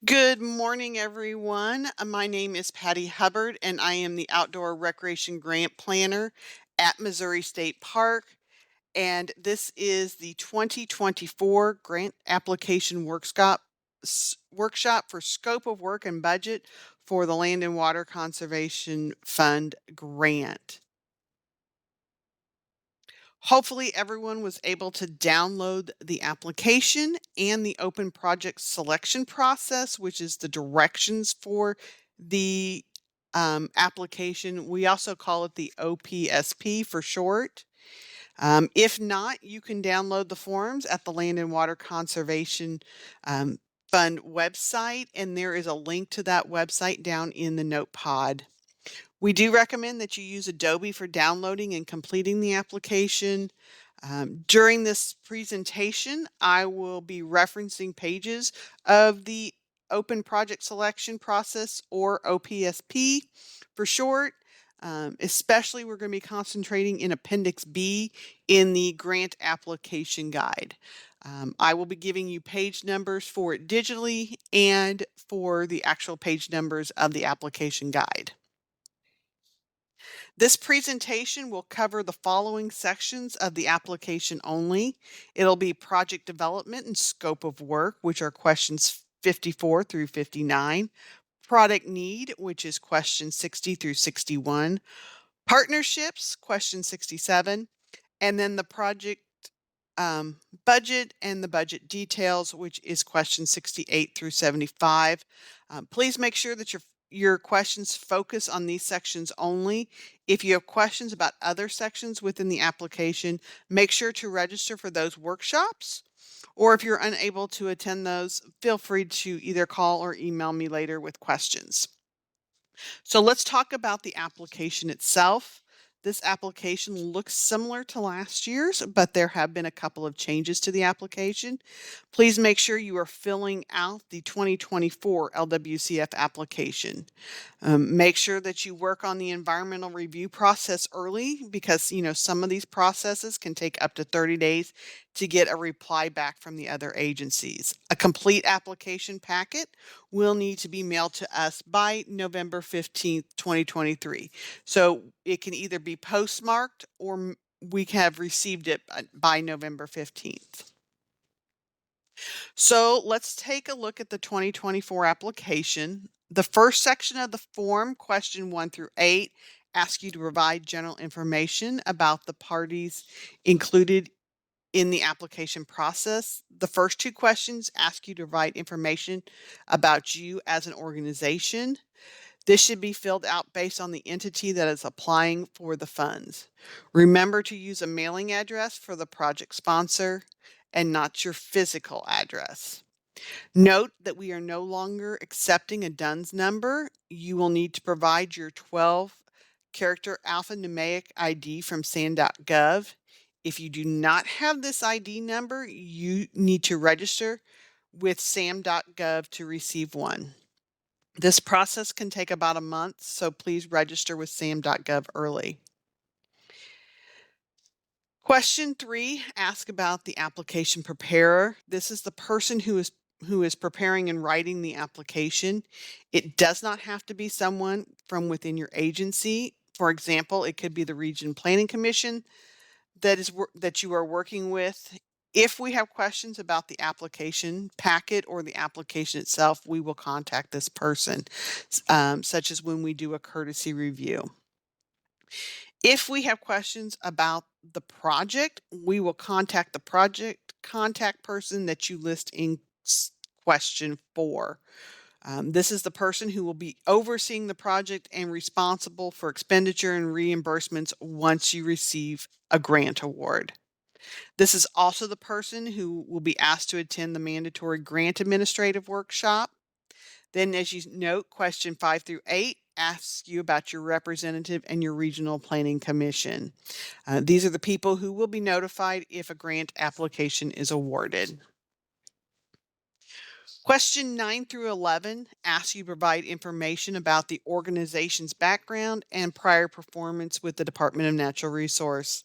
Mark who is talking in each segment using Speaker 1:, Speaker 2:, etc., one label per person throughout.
Speaker 1: Good morning, everyone. My name is Patty Hubbard, and I am the Outdoor Recreation Grant Planner at Missouri State Park. And this is the 2024 Grant Application Workshop for Scope of Work and Budget for the Land and Water Conservation Fund grant. Hopefully, everyone was able to download the application and the open project selection process, which is the directions for the application. We also call it the OPSP for short. If not, you can download the forms at the Land and Water Conservation Fund website, and there is a link to that website down in the note pod. We do recommend that you use Adobe for downloading and completing the application. During this presentation, I will be referencing pages of the Open Project Selection Process, or OPSP for short. Especially, we're going to be concentrating in Appendix B in the Grant Application Guide. I will be giving you page numbers for it digitally and for the actual page numbers of the application guide. This presentation will cover the following sections of the application only. It'll be project development and scope of work, which are questions 54 through 59, product need, which is questions 60 through 61, partnerships, question 67, and then the project budget and the budget details, which is question 68 through 75. Please make sure that your questions focus on these sections only. If you have questions about other sections within the application, make sure to register for those workshops. Or if you're unable to attend those, feel free to either call or email me later with questions. So let's talk about the application itself. This application looks similar to last year's, but there have been a couple of changes to the application. Please make sure you are filling out the 2024 LWCF application. Make sure that you work on the environmental review process early because, some of these processes can take up to 30 days to get a reply back from the other agencies. A complete application packet will need to be mailed to us by November 15th, 2023. So it can either be postmarked or we have received it by November 15th. So let's take a look at the 2024 application. The first section of the form, question 1 through 8, asks you to provide general information about the parties included in the application process. The first two questions ask you to provide information about you as an organization. This should be filled out based on the entity that is applying for the funds. Remember to use a mailing address for the project sponsor and not your physical address. Note that we are no longer accepting a DUNS number. You will need to provide your 12-character alphanumeric ID from SAM.gov. If you do not have this ID number, you need to register with SAM.gov to receive one. This process can take about a month, so please register with SAM.gov early. Question 3 asks about the application preparer. This is the person who is preparing and writing the application. It does not have to be someone from within your agency. For example, it could be the Region Planning Commission that you are working with. If we have questions about the application packet or the application itself, we will contact this person, such as when we do a courtesy review. If we have questions about the project, we will contact the project contact person that you list in question 4. This is the person who will be overseeing the project and responsible for expenditure and reimbursements once you receive a grant award. This is also the person who will be asked to attend the mandatory grant administrative workshop. Then, as you note, question 5 through 8 asks you about your representative and your regional planning commission. These are the people who will be notified if a grant application is awarded. Question 9 through 11 asks you to provide information about the organization's background and prior performance with the Department of Natural Resource.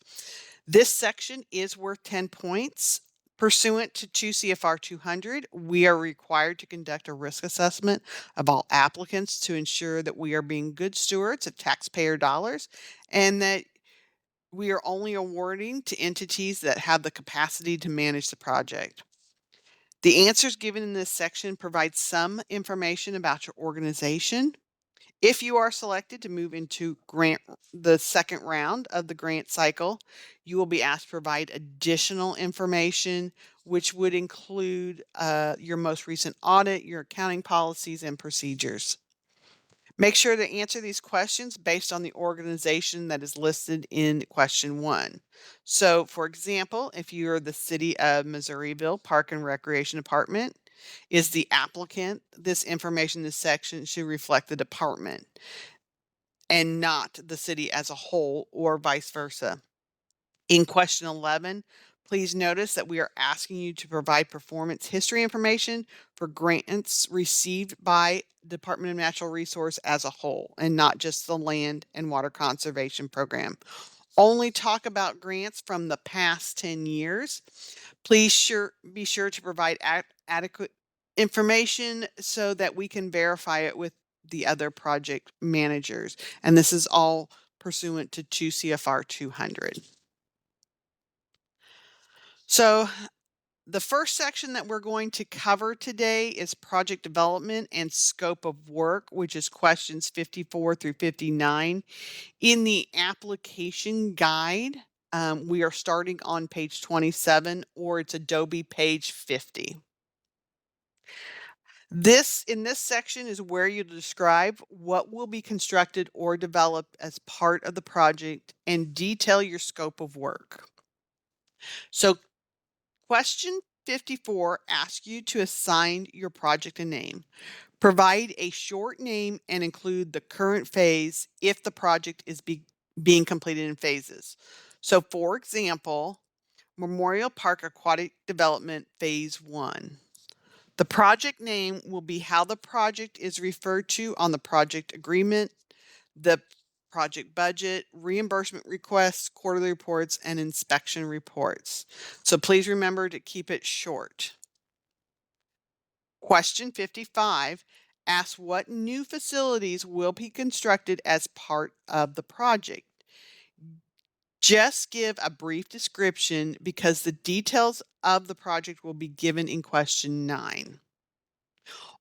Speaker 1: This section is worth 10 points. Pursuant to 2 CFR 200, we are required to conduct a risk assessment of all applicants to ensure that we are being good stewards of taxpayer dollars and that we are only awarding to entities that have the capacity to manage the project. The answers given in this section provide some information about your organization. If you are selected to move into the second round of the grant cycle, you will be asked to provide additional information, which would include your most recent audit, your accounting policies, and procedures. Make sure to answer these questions based on the organization that is listed in question 1. So, for example, if you're the City of Missouriville Park and Recreation Department, is the applicant, this information in this section should reflect the department and not the city as a whole or vice versa. In question 11, please notice that we are asking you to provide performance history information for grants received by Department of Natural Resource as a whole and not just the Land and Water Conservation Program. Only talk about grants from the past 10 years. Please be sure to provide adequate information so that we can verify it with the other project managers. And this is all pursuant to 2 CFR 200. So the first section that we're going to cover today is project development and scope of work, which is questions 54 through 59. In the application guide, we are starting on page 27, or it's Adobe page 50. In this section is where you describe what will be constructed or developed as part of the project and detail your scope of work. So question 54 asks you to assign your project a name. Provide a short name and include the current phase if the project is being completed in phases. So for example, Memorial Park Aquatic Development Phase 1. The project name will be how the project is referred to on the project agreement, the project budget, reimbursement requests, quarterly reports, and inspection reports. So please remember to keep it short. Question 55 asks what new facilities will be constructed as part of the project. Just give a brief description because the details of the project will be given in question 9.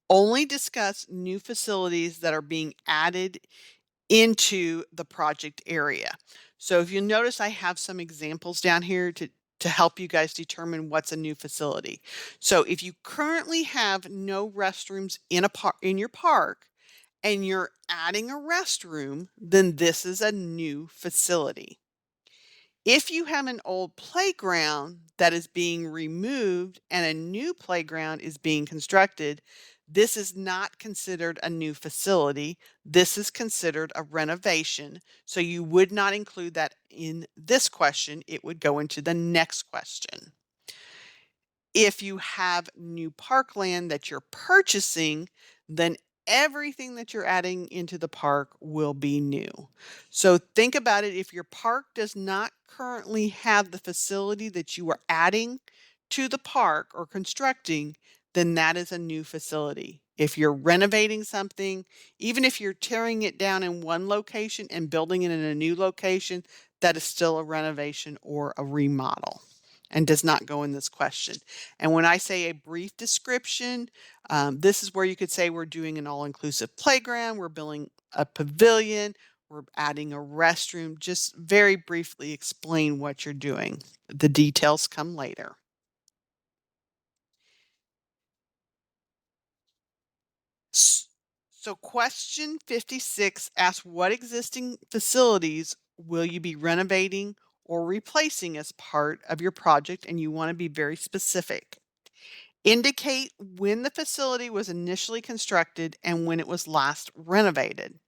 Speaker 1: Only discuss new facilities that are being added into the project area. So if you notice, I have some examples down here to help you guys determine what's a new facility. So if you currently have no restrooms in your park and you're adding a restroom, then this is a new facility. If you have an old playground that is being removed and a new playground is being constructed, this is not considered a new facility. This is considered a renovation. So you would not include that in this question. It would go into the next question. If you have new parkland that you're purchasing, then everything that you're adding into the park will be new. So think about it. If your park does not currently have the facility that you are adding to the park or constructing, then that is a new facility. If you're renovating something, even if you're tearing it down in one location and building it in a new location, that is still a renovation or a remodel and does not go in this question. And when I say a brief description, this is where you could say we're doing an all-inclusive playground, we're building a pavilion, we're adding a restroom. Just very briefly explain what you're doing. The details come later. So question 56 asks what existing facilities will you be renovating or replacing as part of your project, and you want to be very specific. Indicate when the facility was initially constructed and when it was last renovated.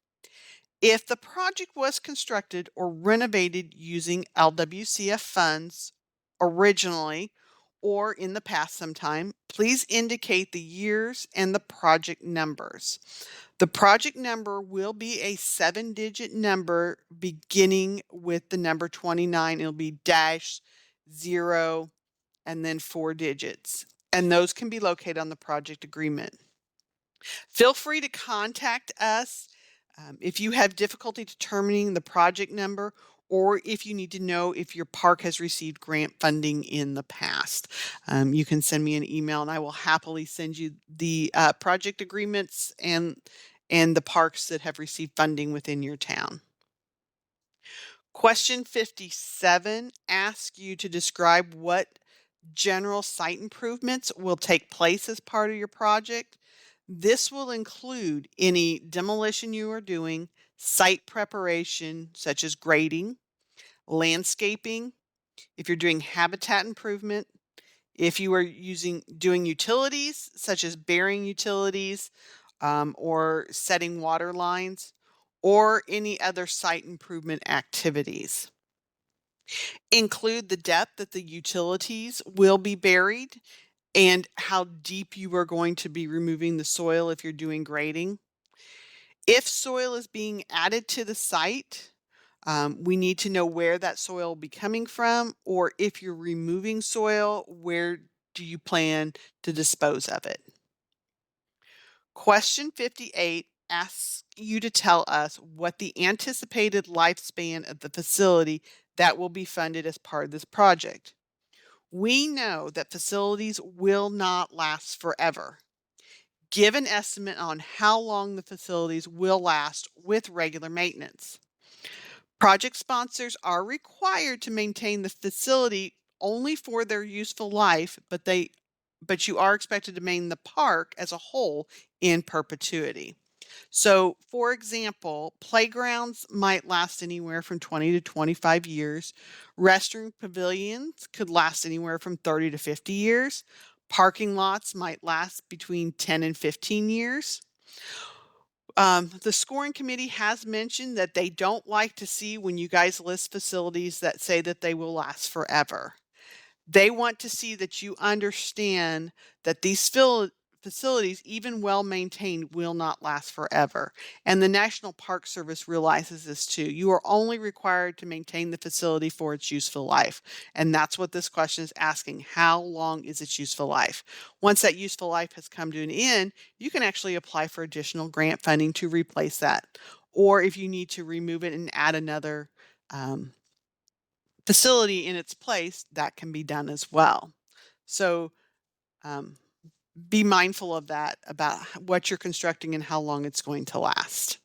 Speaker 1: If the project was constructed or renovated using LWCF funds originally or in the past sometime, please indicate the years and the project numbers. The project number will be a 7-digit number beginning with the number 29. It'll be dash 0 and then 4 digits. And those can be located on the project agreement. Feel free to contact us if you have difficulty determining the project number or if you need to know if your park has received grant funding in the past. You can send me an email and I will happily send you the project agreements and the parks that have received funding within your town. Question 57 asks you to describe what general site improvements will take place as part of your project. This will include any demolition you are doing, site preparation such as grading, landscaping, if you're doing habitat improvement, if you are doing utilities such as burying utilities or setting water lines, or any other site improvement activities. Include the depth that the utilities will be buried and how deep you are going to be removing the soil if you're doing grading. If soil is being added to the site, we need to know where that soil will be coming from, or if you're removing soil, where do you plan to dispose of it? Question 58 asks you to tell us what the anticipated lifespan of the facility that will be funded as part of this project. We know that facilities will not last forever. Give an estimate on how long the facilities will last with regular maintenance. Project sponsors are required to maintain the facility only for their useful life, but you are expected to maintain the park as a whole in perpetuity. So, for example, playgrounds might last anywhere from 20 to 25 years. Restroom pavilions could last anywhere from 30 to 50 years. Parking lots might last between 10 and 15 years. The scoring committee has mentioned that they don't like to see when you guys list facilities that say that they will last forever. They want to see that you understand that these facilities, even well maintained, will not last forever. And the National Park Service realizes this too. You are only required to maintain the facility for its useful life. And that's what this question is asking. How long is its useful life? Once that useful life has come to an end, you can actually apply for additional grant funding to replace that. Or if you need to remove it and add another facility in its place, that can be done as well. So um, be mindful of that about what you're constructing and how long it's going to last.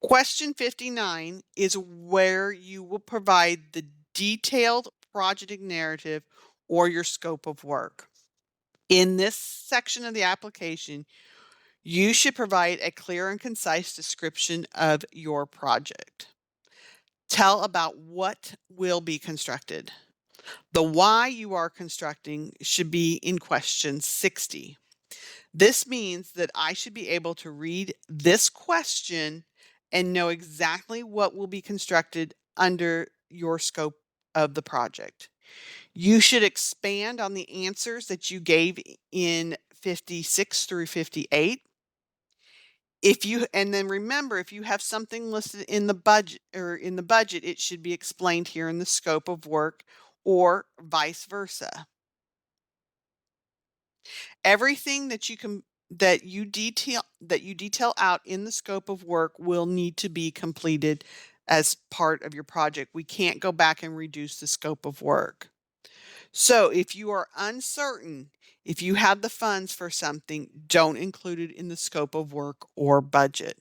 Speaker 1: Question 59 is where you will provide the detailed project narrative or your scope of work. In this section of the application, you should provide a clear and concise description of your project. Tell about what will be constructed. The why you are constructing should be in question 60. This means that I should be able to read this question and know exactly what will be constructed under your scope of the project. You should expand on the answers that you gave in 56 through 58. And then remember, if you have something listed in the budget, it should be explained here in the scope of work or vice versa. Everything that you detail out in the scope of work will need to be completed as part of your project. We can't go back and reduce the scope of work. So if you are uncertain, if you have the funds for something, don't include it in the scope of work or budget.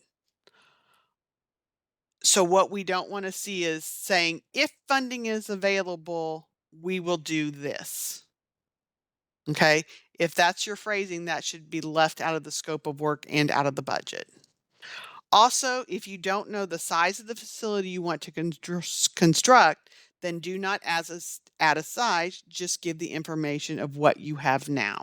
Speaker 1: So what we don't want to see is saying, if funding is available, we will do this. Okay? If that's your phrasing, that should be left out of the scope of work and out of the budget. Also, if you don't know the size of the facility you want to construct, then do not add a size, just give the information of what you have now.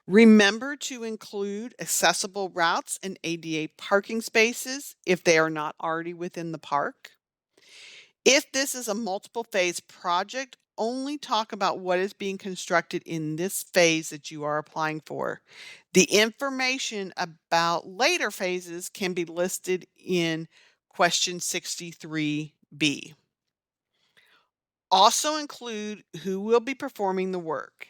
Speaker 1: Remember to include accessible routes and ADA parking spaces if they are not already within the park. If this is a multiple phase project, only talk about what is being constructed in this phase that you are applying for. The information about later phases can be listed in question 63B. Also include who will be performing the work.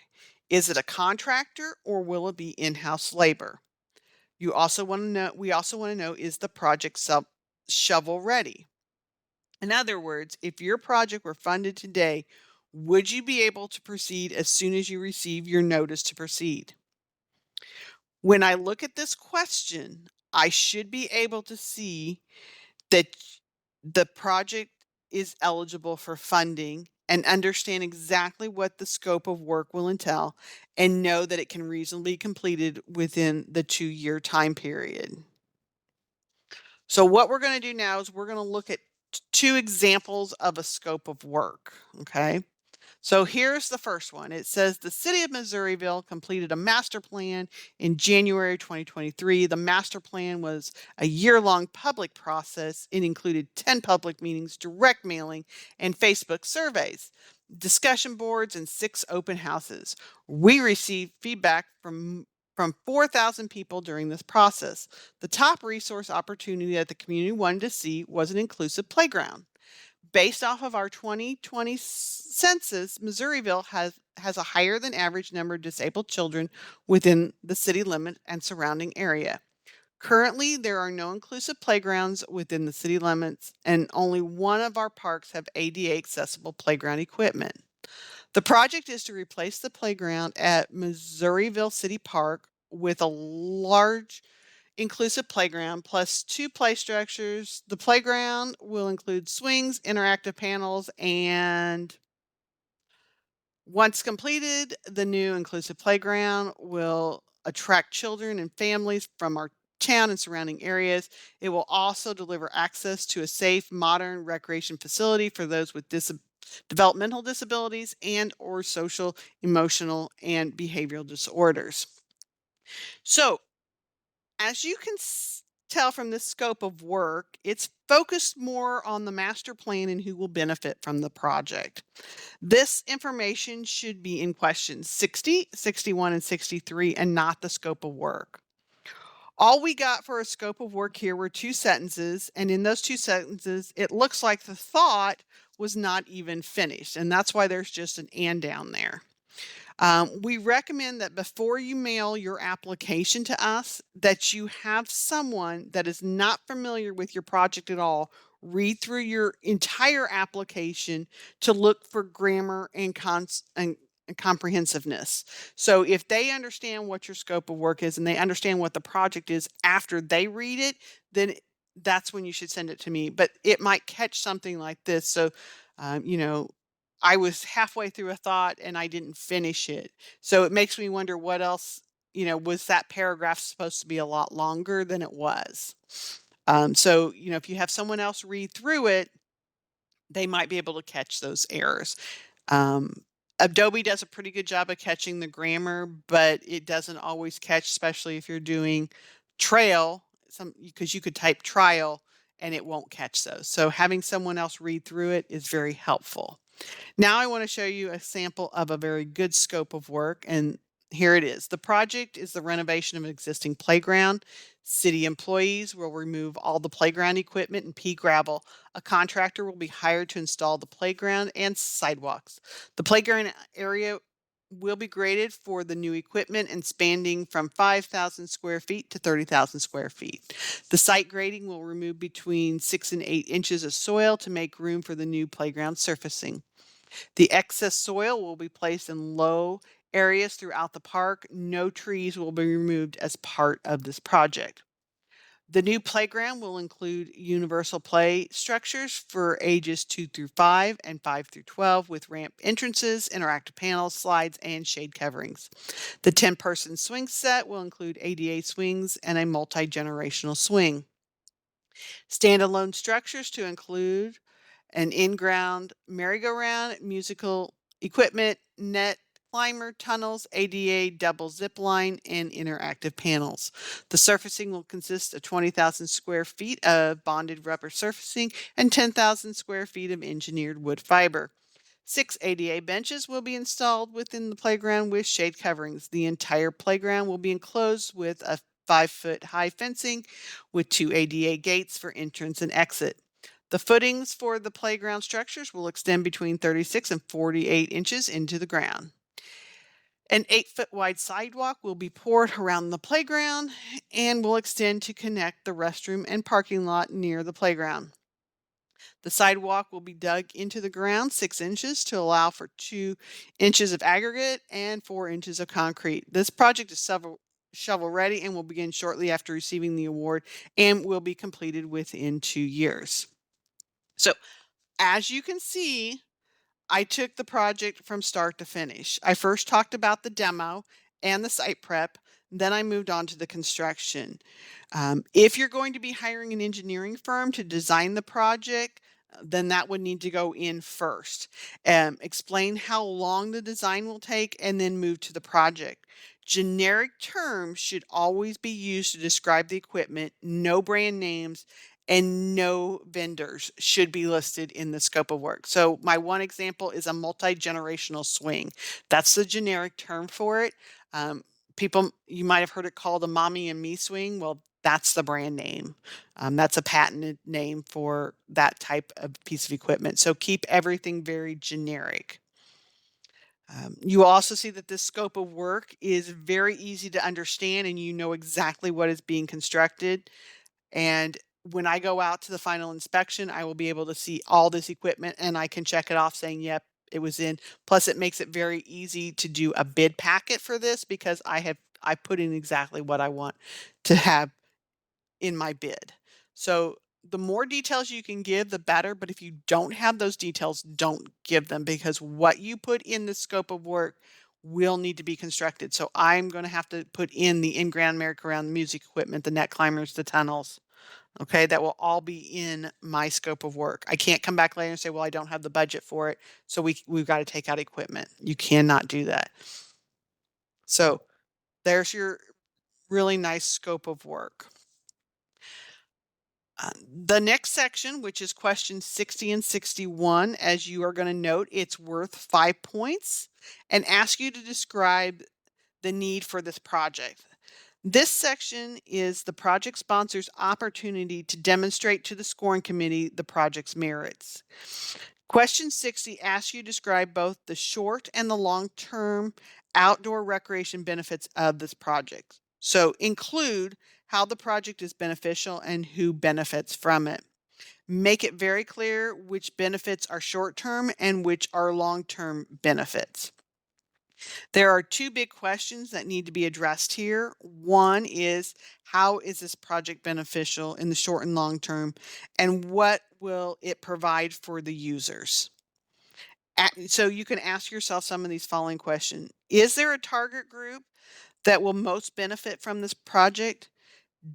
Speaker 1: Is it a contractor or will it be in-house labor? You also want to know we also want to know, is the project shovel ready? In other words, if your project were funded today, would you be able to proceed as soon as you receive your notice to proceed? When I look at this question, I should be able to see that the project is eligible for funding and understand exactly what the scope of work will entail and know that it can reasonably be completed within the 2-year time period. So what we're going to do now is we're going to look at two examples of a scope of work, okay? So here's the first one. It says the city of Missouriville completed a master plan in January 2023. The master plan was a year-long public process. It included 10 public meetings, direct mailing, and Facebook surveys, discussion boards, and 6 open houses. We received feedback from 4,000 people during this process. The top resource opportunity that the community wanted to see was an inclusive playground. Based off of our 2020 census, Missouriville has a higher than average number of disabled children within the city limit and surrounding area. Currently, there are no inclusive playgrounds within the city limits, and only one of our parks have ADA accessible playground equipment. The project is to replace the playground at Missouriville City Park with a large inclusive playground plus 2 play structures. The playground will include swings, interactive panels, and once completed, the new inclusive playground will attract children and families from our town and surrounding areas. It will also deliver access to a safe, modern recreation facility for those with developmental disabilities and or social, emotional, and behavioral disorders. So, as you can tell from this scope of work, it's focused more on the master plan and who will benefit from the project. This information should be in questions 60, 61, and 63 and not the scope of work. All we got for a scope of work here were 2 sentences, and in those 2 sentences, it looks like the thought was not even finished, and that's why there's just an "and" down there. We recommend that before you mail your application to us, that you have someone that is not familiar with your project at all read through your entire application to look for grammar and comprehensiveness. So if they understand what your scope of work is and they understand what the project is after they read it, then that's when you should send it to me. But it might catch something like this. So, you know, I was halfway through a thought and I didn't finish it. So it makes me wonder what else, was that paragraph supposed to be a lot longer than it was? So, if you have someone else read through it, they might be able to catch those errors. Um, Adobe does a pretty good job of catching the grammar, but it doesn't always catch, especially if you're doing trail, because you could type trial and it won't catch those. So having someone else read through it is very helpful. Now I want to show you a sample of a very good scope of work, and here it is. The project is the renovation of an existing playground. City employees will remove all the playground equipment and pea gravel. A contractor will be hired to install the playground and sidewalks. The playground area will be graded for the new equipment and spanning from 5,000 square feet to 30,000 square feet. The site grading will remove between 6 and 8 inches of soil to make room for the new playground surfacing. The excess soil will be placed in low areas throughout the park. No trees will be removed as part of this project. The new playground will include universal play structures for ages 2 through 5 and 5 through 12 with ramp entrances, interactive panels, slides, and shade coverings. The 10-person swing set will include ADA swings and a multi-generational swing. Standalone structures to include an in-ground merry-go-round, musical equipment, net, climber, tunnels, ADA double zip line, and interactive panels. The surfacing will consist of 20,000 square feet of bonded rubber surfacing and 10,000 square feet of engineered wood fiber. 6 ADA benches will be installed within the playground with shade coverings. The entire playground will be enclosed with a 5-foot high fencing with 2 ADA gates for entrance and exit. The footings for the playground structures will extend between 36 and 48 inches into the ground. An 8-foot wide sidewalk will be poured around the playground and will extend to connect the restroom and parking lot near the playground. The sidewalk will be dug into the ground 6 inches to allow for 2 inches of aggregate and 4 inches of concrete. This project is shovel ready and will begin shortly after receiving the award and will be completed within 2 years. So, as you can see, I took the project from start to finish. I first talked about the demo and the site prep, then I moved on to the construction. If you're going to be hiring an engineering firm to design the project, then that would need to go in first. Explain how long the design will take and then move to the project. Generic terms should always be used to describe the equipment, no brand names, and no vendors should be listed in the scope of work. So my one example is a multi-generational swing. That's the generic term for it. People, you might have heard it called a mommy and me swing. Well, that's the brand name. That's a patented name for that type of piece of equipment. So keep everything very generic. You will also see that this scope of work is very easy to understand and you know exactly what is being constructed. And when I go out to the final inspection, I will be able to see all this equipment and I can check it off saying, yep, it was in. Plus, it makes it very easy to do a bid packet for this because I put in exactly what I want to have in my bid. So the more details you can give, the better. But if you don't have those details, don't give them because what you put in the scope of work will need to be constructed. So I'm going to have to put in the in-ground merry-go-round music equipment, the net climbers, the tunnels. Okay, that will all be in my scope of work. I can't come back later and say, well, I don't have the budget for it. So we've got to take out equipment. You cannot do that. So there's your really nice scope of work. The next section, which is questions 60 and 61, as you are going to note, it's worth 5 points and ask you to describe the need for this project. This section is the project sponsor's opportunity to demonstrate to the scoring committee the project's merits. Question 60 asks you to describe both the short and the long-term outdoor recreation benefits of this project. So include how the project is beneficial and who benefits from it. Make it very clear which benefits are short-term and which are long-term benefits. There are 2 big questions that need to be addressed here. One is, how is this project beneficial in the short and long term? And what will it provide for the users? So you can ask yourself some of these following questions. Is there a target group that will most benefit from this project?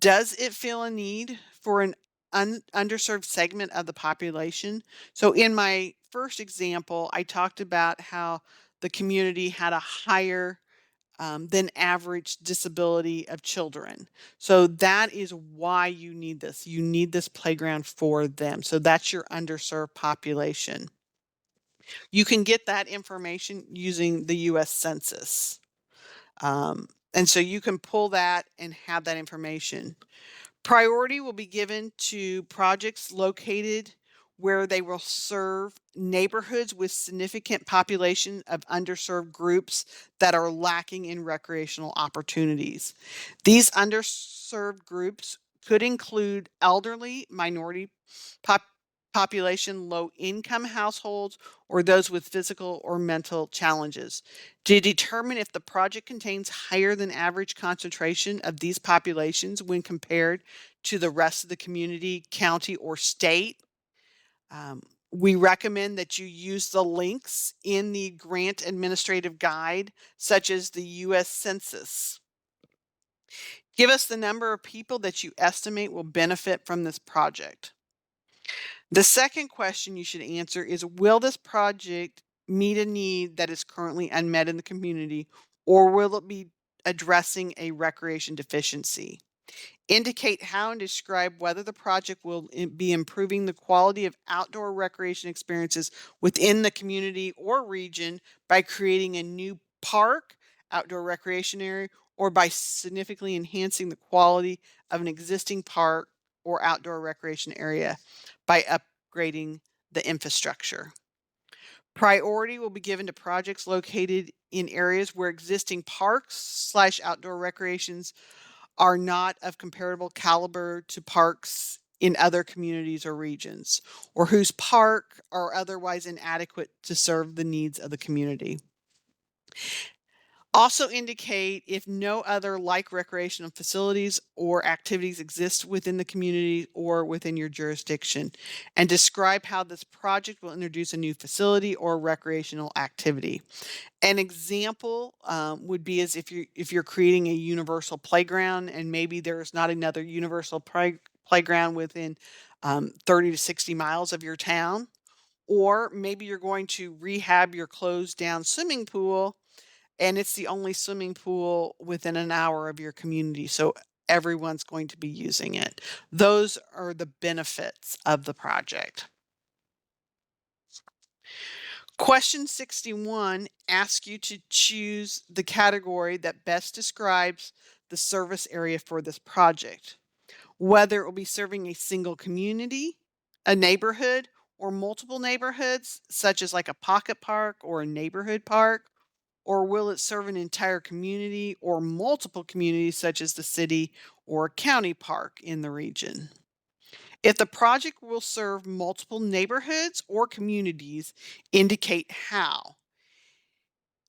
Speaker 1: Does it fill a need for an underserved segment of the population? So in my first example, I talked about how the community had a higher than average disability of children. So that is why you need this. You need this playground for them. So that's your underserved population. You can get that information using the US Census. And so you can pull that and have that information. Priority will be given to projects located where they will serve neighborhoods with significant population of underserved groups that are lacking in recreational opportunities. These underserved groups could include elderly, minority pop population, low income households, or those with physical or mental challenges. To determine if the project contains higher than average concentration of these populations when compared to the rest of the community, county, or state, we recommend that you use the links in the grant administrative guide, such as the US Census. Give us the number of people that you estimate will benefit from this project. The second question you should answer is, will this project meet a need that is currently unmet in the community, or will it be addressing a recreation deficiency? Indicate how and describe whether the project will be improving the quality of outdoor recreation experiences within the community or region by creating a new park, outdoor recreation area, or by significantly enhancing the quality of an existing park or outdoor recreation area by upgrading the infrastructure. Priority will be given to projects located in areas where existing parks slash outdoor recreations are not of comparable caliber to parks in other communities or regions, or whose park are otherwise inadequate to serve the needs of the community. Also indicate if no other like recreational facilities or activities exist within the community or within your jurisdiction, and describe how this project will introduce a new facility or recreational activity. An example would be as if you're creating a universal playground, and maybe there's not another universal playground within 30 to 60 miles of your town, or maybe you're going to rehab your closed down swimming pool and it's the only swimming pool within an hour of your community. So everyone's going to be using it. Those are the benefits of the project. Question 61 asks you to choose the category that best describes the service area for this project, whether it will be serving a single community, a neighborhood, or multiple neighborhoods, such as like a pocket park or a neighborhood park, or will it serve an entire community or multiple communities, such as the city or county park in the region? If the project will serve multiple neighborhoods or communities, indicate how.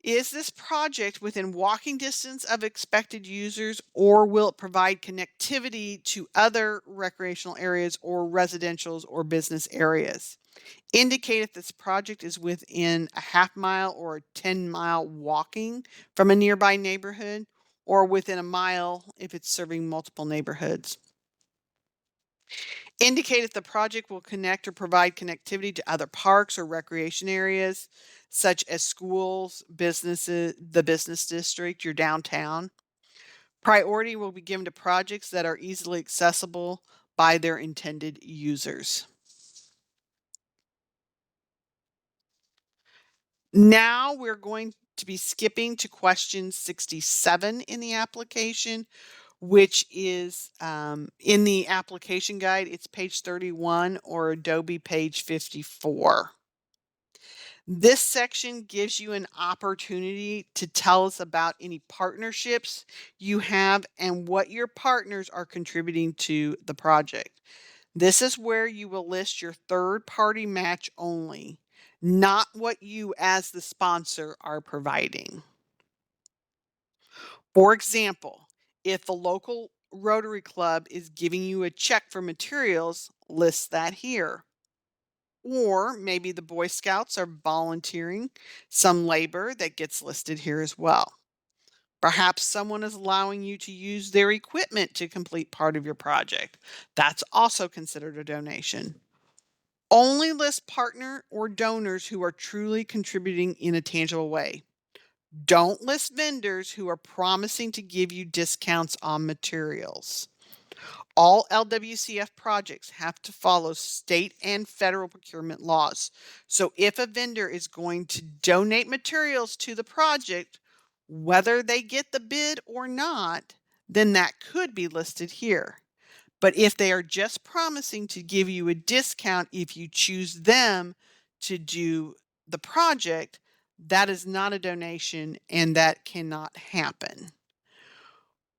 Speaker 1: Is this project within walking distance of expected users, or will it provide connectivity to other recreational areas or residential or business areas? Indicate if this project is within a half mile or a 10-mile walking from a nearby neighborhood, or within a mile if it's serving multiple neighborhoods. Indicate if the project will connect or provide connectivity to other parks or recreation areas, such as schools, businesses, the business district, your downtown. Priority will be given to projects that are easily accessible by their intended users. Now we're going to be skipping to question 67 in the application, which is in the application guide. It's page 31 or Adobe page 54. This section gives you an opportunity to tell us about any partnerships you have and what your partners are contributing to the project. This is where you will list your third party match only, not what you as the sponsor are providing. For example, if the local Rotary Club is giving you a check for materials, list that here. Or maybe the Boy Scouts are volunteering some labor that gets listed here as well. Perhaps someone is allowing you to use their equipment to complete part of your project. That's also considered a donation. Only list partner or donors who are truly contributing in a tangible way. Don't list vendors who are promising to give you discounts on materials. All LWCF projects have to follow state and federal procurement laws. So if a vendor is going to donate materials to the project, whether they get the bid or not, then that could be listed here. But if they are just promising to give you a discount if you choose them to do the project, that is not a donation and that cannot happen.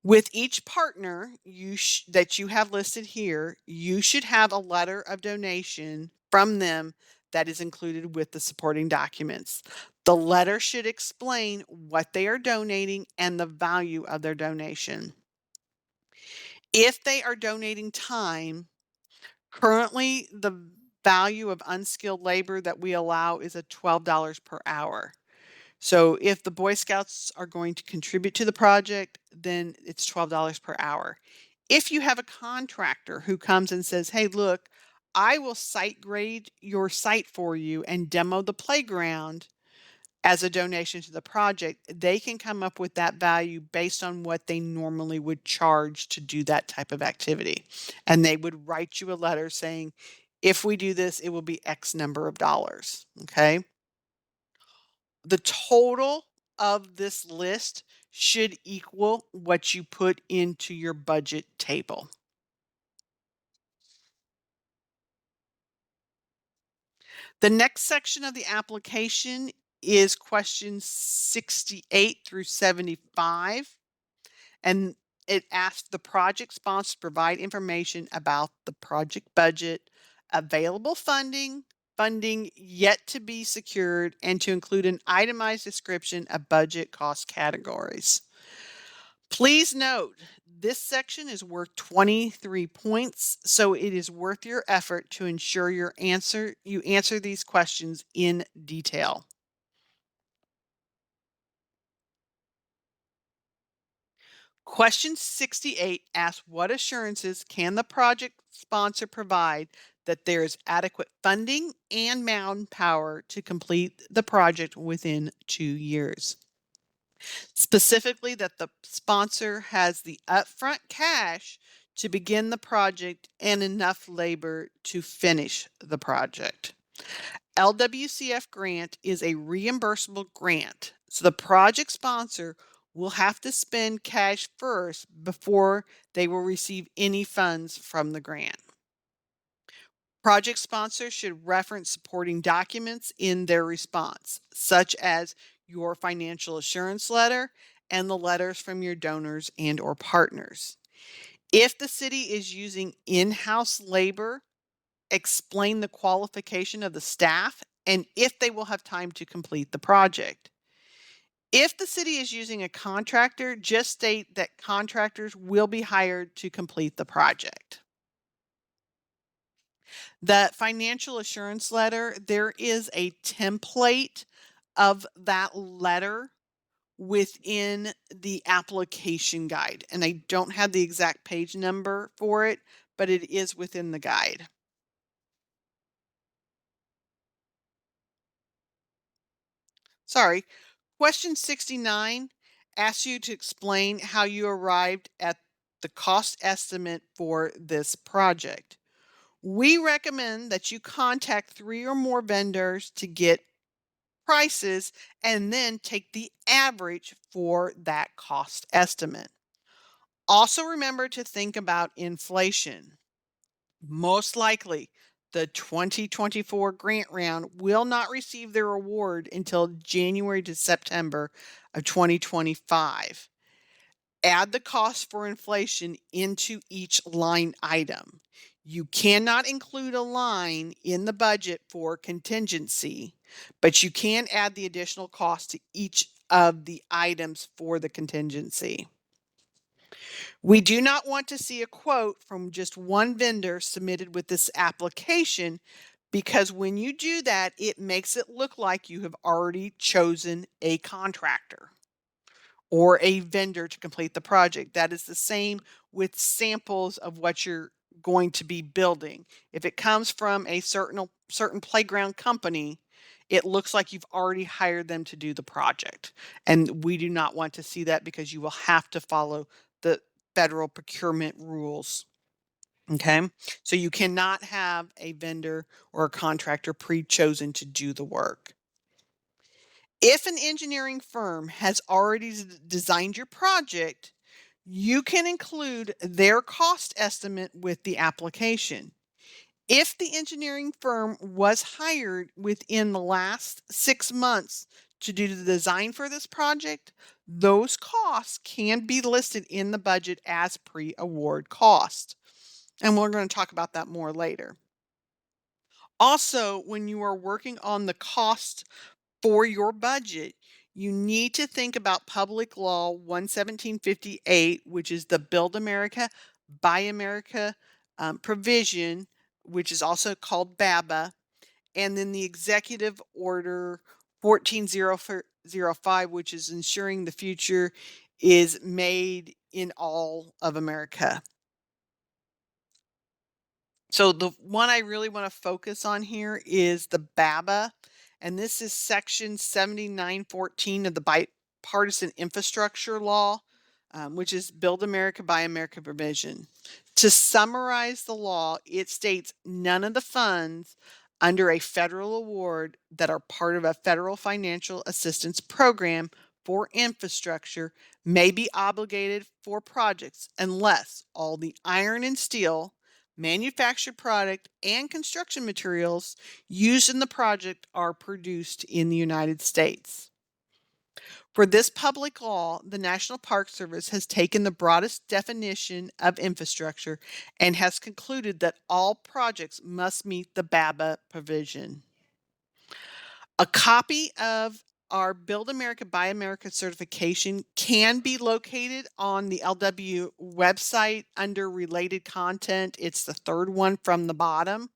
Speaker 1: With each partner that you have listed here, you should have a letter of donation from them that is included with the supporting documents. The letter should explain what they are donating and the value of their donation. If they are donating time, currently the value of unskilled labor that we allow is at $12 per hour. So if the Boy Scouts are going to contribute to the project, then it's $12 per hour. If you have a contractor who comes and says, hey, look, I will site grade your site for you and demo the playground as a donation to the project, they can come up with that value based on what they normally would charge to do that type of activity. And they would write you a letter saying, if we do this, it will be X number of dollars. Okay. The total of this list should equal what you put into your budget table. The next section of the application is questions 68 through 75. And it asks the project sponsor to provide information about the project budget, available funding, funding yet to be secured, and to include an itemized description of budget cost categories. Please note, this section is worth 23 points, so it is worth your effort to ensure you answer these questions in detail. Question 68 asks, what assurances can the project sponsor provide that there is adequate funding and manpower to complete the project within 2 years? Specifically, that the sponsor has the upfront cash to begin the project and enough labor to finish the project. LWCF grant is a reimbursable grant, so the project sponsor will have to spend cash first before they will receive any funds from the grant. Project sponsors should reference supporting documents in their response, such as your financial assurance letter and the letters from your donors and or partners. If the city is using in-house labor, explain the qualification of the staff and if they will have time to complete the project. If the city is using a contractor, just state that contractors will be hired to complete the project. The financial assurance letter, there is a template of that letter within the application guide. And I don't have the exact page number for it, but it is within the guide. Sorry. Question 69 asks you to explain how you arrived at the cost estimate for this project. We recommend that you contact 3 or more vendors to get prices and then take the average for that cost estimate. Also remember to think about inflation. Most likely, the 2024 grant round will not receive their award until January to September of 2025. Add the cost for inflation into each line item. You cannot include a line in the budget for contingency, but you can add the additional cost to each of the items for the contingency. We do not want to see a quote from just one vendor submitted with this application, because when you do that, it makes it look like you have already chosen a contractor or a vendor to complete the project. That is the same with samples of what you're going to be building. If it comes from a certain playground company, it looks like you've already hired them to do the project. And we do not want to see that, because you will have to follow the federal procurement rules. Okay, so you cannot have a vendor or a contractor pre-chosen to do the work. If an engineering firm has already designed your project, you can include their cost estimate with the application. If the engineering firm was hired within the last 6 months to do the design for this project, those costs can be listed in the budget as pre-award cost. And we're going to talk about that more later. Also, when you are working on the cost for your budget, you need to think about Public Law 11758, which is the Build America, Buy America provision, which is also called BABA, and then the Executive Order 14005, which is ensuring the future is made in all of America. So the one I really want to focus on here is the BABA, and this is section 7914 of the Bipartisan Infrastructure Law, which is Build America, Buy America provision. To summarize the law, it states none of the funds under a federal award that are part of a federal financial assistance program for infrastructure may be obligated for projects unless all the iron and steel, manufactured product, and construction materials used in the project are produced in the United States. For this public law, the National Park Service has taken the broadest definition of infrastructure and has concluded that all projects must meet the BABA provision. A copy of our Build America, Buy America certification can be located on the LW website under related content. It's the third one from the bottom.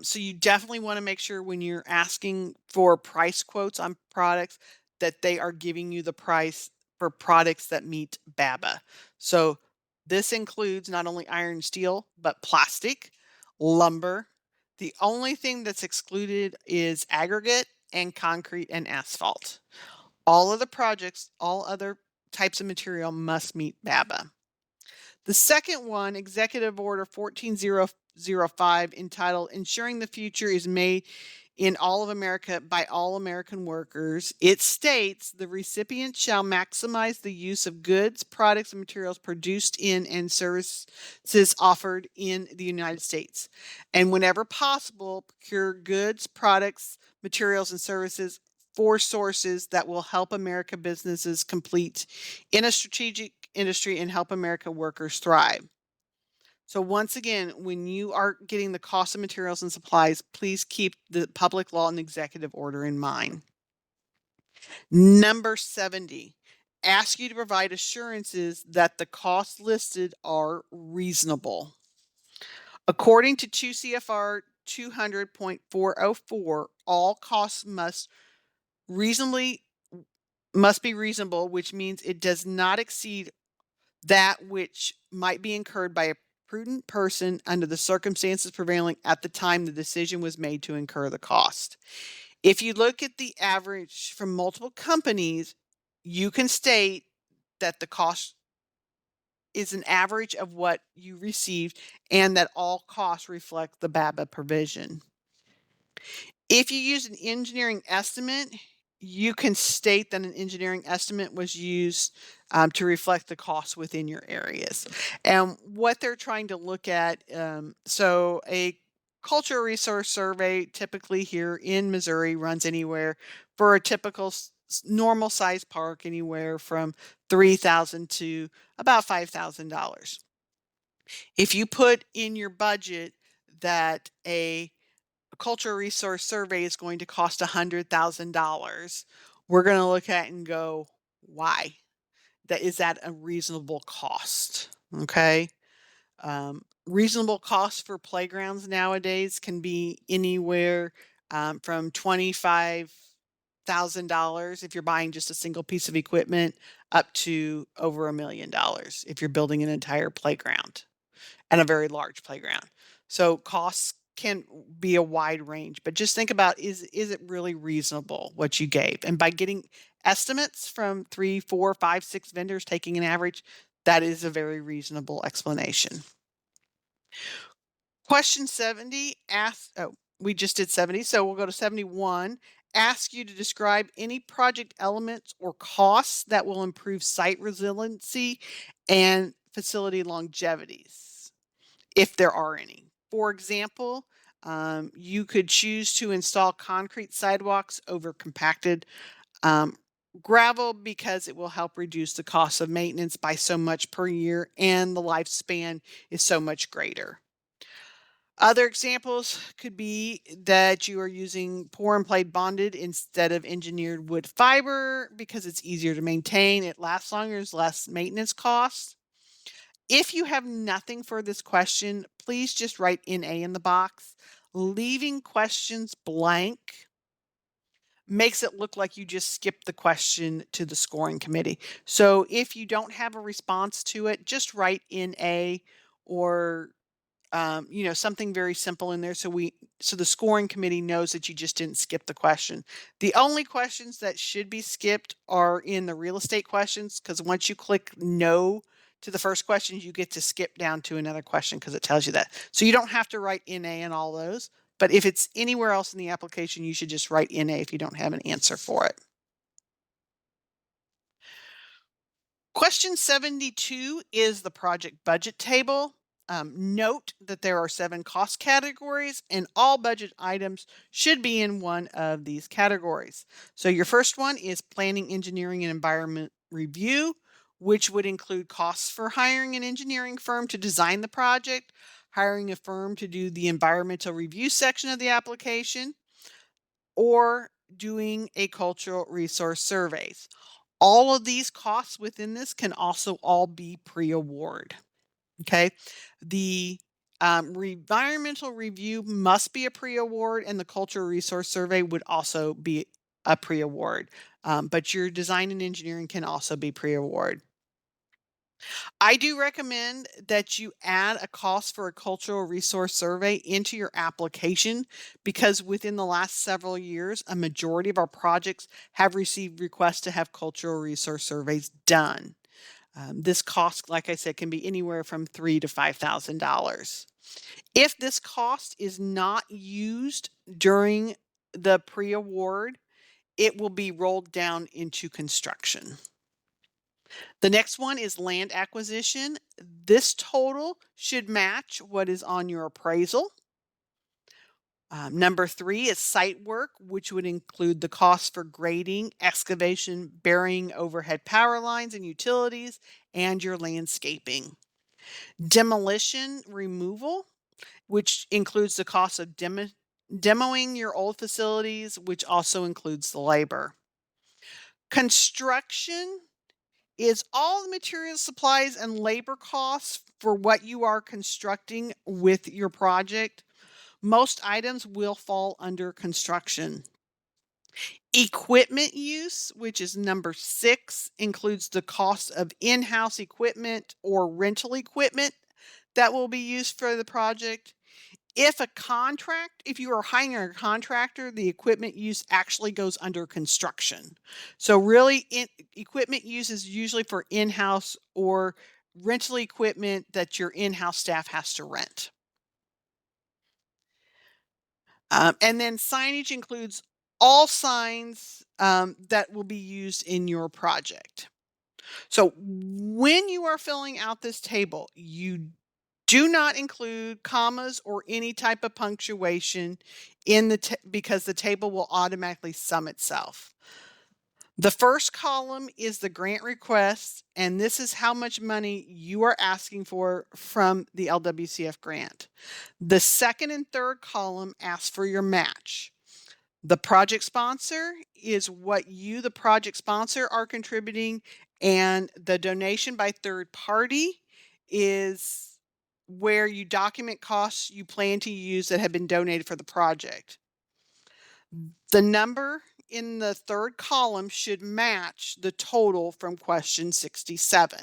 Speaker 1: So you definitely want to make sure when you're asking for price quotes on products that they are giving you the price for products that meet BABA. So this includes not only iron and steel, but plastic, lumber. The only thing that's excluded is aggregate and concrete and asphalt. All of the projects, all other types of material must meet BABA. The second one, Executive Order 14005, entitled Ensuring the Future is Made in All of America by All American Workers, it states the recipient shall maximize the use of goods, products, and materials produced in and services offered in the United States. And whenever possible, procure goods, products, materials, and services for sources that will help America businesses compete in a strategic industry and help America workers thrive. So once again, when you are getting the cost of materials and supplies, please keep the public law and executive order in mind. Number 70, ask you to provide assurances that the costs listed are reasonable. According to 2 CFR 200.404, all costs must be reasonable, which means it does not exceed that which might be incurred by a prudent person under the circumstances prevailing at the time the decision was made to incur the cost. If you look at the average from multiple companies, you can state that the cost is an average of what you received and that all costs reflect the BABA provision. If you use an engineering estimate, you can state that an engineering estimate was used to reflect the costs within your areas. And what they're trying to look at, so a cultural resource survey typically here in Missouri runs anywhere for a typical normal size park, anywhere from $3,000 to about $5,000. If you put in your budget that a cultural resource survey is going to cost $100,000, we're going to look at it and go, why? Is that a reasonable cost? Okay. Reasonable costs for playgrounds nowadays can be anywhere from $25,000 if you're buying just a single piece of equipment up to over $1 million if you're building an entire playground and a very large playground. So costs can be a wide range, but just think about, is it really reasonable what you gave? And by getting estimates from 3, 4, 5, 6 vendors, taking an average, that is a very reasonable explanation. Question 70 asks, oh, we just did 70, so we'll go to 71. Ask you to describe any project elements or costs that will improve site resiliency and facility longevities, if there are any. For example, you could choose to install concrete sidewalks over compacted gravel because it will help reduce the cost of maintenance by so much per year and the lifespan is so much greater. Other examples could be that you are using pour and plate bonded instead of engineered wood fiber because it's easier to maintain, it lasts longer, there's less maintenance costs. If you have nothing for this question, please just write NA in the box. Leaving questions blank makes it look like you just skipped the question to the scoring committee. So if you don't have a response to it, just write NA or something very simple in there so the scoring committee knows that you just didn't skip the question. The only questions that should be skipped are in the real estate questions, because once you click no to the first question, you get to skip down to another question because it tells you that. So you don't have to write NA in all those, but if it's anywhere else in the application, you should just write NA if you don't have an answer for it. Question 72 is the project budget table. Note that there are 7 cost categories, and all budget items should be in one of these categories. So your first one is planning, engineering, and environment review, which would include costs for hiring an engineering firm to design the project, hiring a firm to do the environmental review section of the application, or doing a cultural resource surveys. All of these costs within this can also all be pre-award. Okay. The environmental review must be a pre-award, and the cultural resource survey would also be a pre-award. But your design and engineering can also be pre-award. I do recommend that you add a cost for a cultural resource survey into your application, because within the last several years, a majority of our projects have received requests to have cultural resource surveys done. This cost, like I said, can be anywhere from $3,000 to $5,000. If this cost is not used during the pre-award, it will be rolled down into construction. The next one is land acquisition. This total should match what is on your appraisal. Number 3 is site work, which would include the cost for grading, excavation, burying overhead power lines and utilities, and your landscaping. Demolition removal, which includes the cost of demoing your old facilities, which also includes the labor. Construction is all the materials, supplies, and labor costs for what you are constructing with your project. Most items will fall under construction. Equipment use, which is number 6, includes the cost of in-house equipment or rental equipment that will be used for the project. If you are hiring a contractor, the equipment use actually goes under construction. So really, equipment use is usually for in-house or rental equipment that your in-house staff has to rent. And then signage includes all signs that will be used in your project. So when you are filling out this table, you do not include commas or any type of punctuation in because the table will automatically sum itself. The first column is the grant request, and this is how much money you are asking for from the LWCF grant. The second and third column asks for your match. The project sponsor is what you, the project sponsor, are contributing, and the donation by third party is where you document costs you plan to use that have been donated for the project. The number in the third column should match the total from question 67.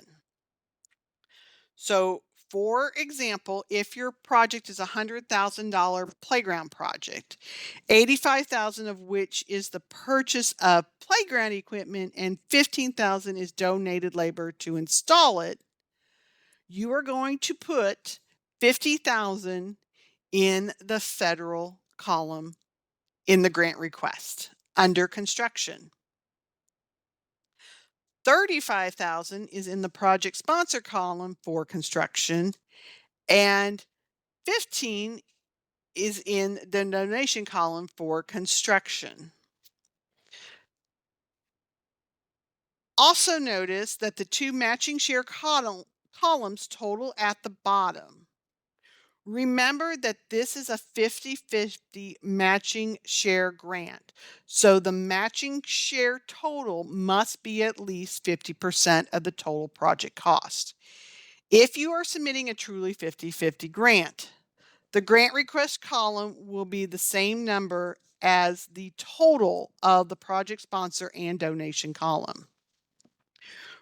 Speaker 1: So, for example, if your project is a $100,000 playground project, 85,000 of which is the purchase of playground equipment and 15,000 is donated labor to install it, you are going to put 50,000 in the federal column in the grant request under construction. 35,000 is in the project sponsor column for construction, and 15 is in the donation column for construction. Also notice that the 2 matching share columns total at the bottom. Remember that this is a 50-50 matching share grant. So the matching share total must be at least 50% of the total project cost. If you are submitting a truly 50-50 grant, the grant request column will be the same number as the total of the project sponsor and donation column.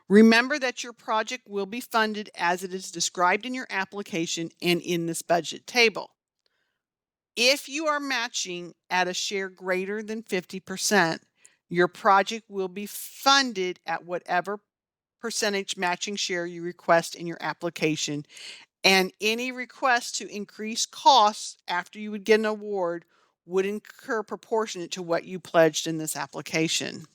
Speaker 1: Remember that your project will be funded as it is described in your application and in this budget table. If you are matching at a share greater than 50%, your project will be funded at whatever percentage matching share you request in your application, and any request to increase costs after you would get an award would incur proportionate to what you pledged in this application.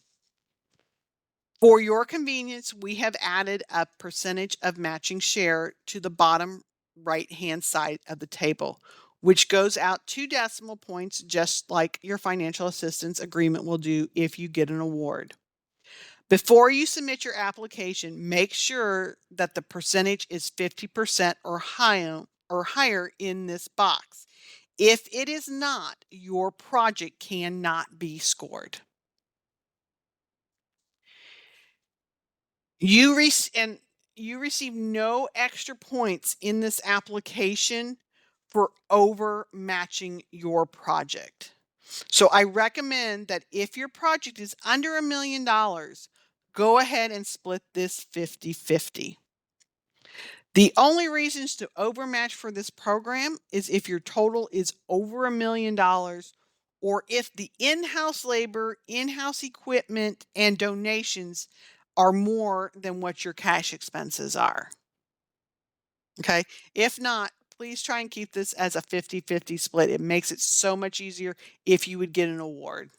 Speaker 1: For your convenience, we have added a percentage of matching share to the bottom right-hand side of the table, which goes out 2 decimal points, just like your financial assistance agreement will do if you get an award. Before you submit your application, make sure that the percentage is 50% or higher in this box. If it is not, your project cannot be scored. And you receive no extra points in this application for over matching your project. So I recommend that if your project is under $1 million, go ahead and split this 50-50. The only reasons to overmatch for this program is if your total is over $1 million, or if the in-house labor, in-house equipment, and donations are more than what your cash expenses are. Okay. If not, please try and keep this as a 50-50 split. It makes it so much easier if you would get an award.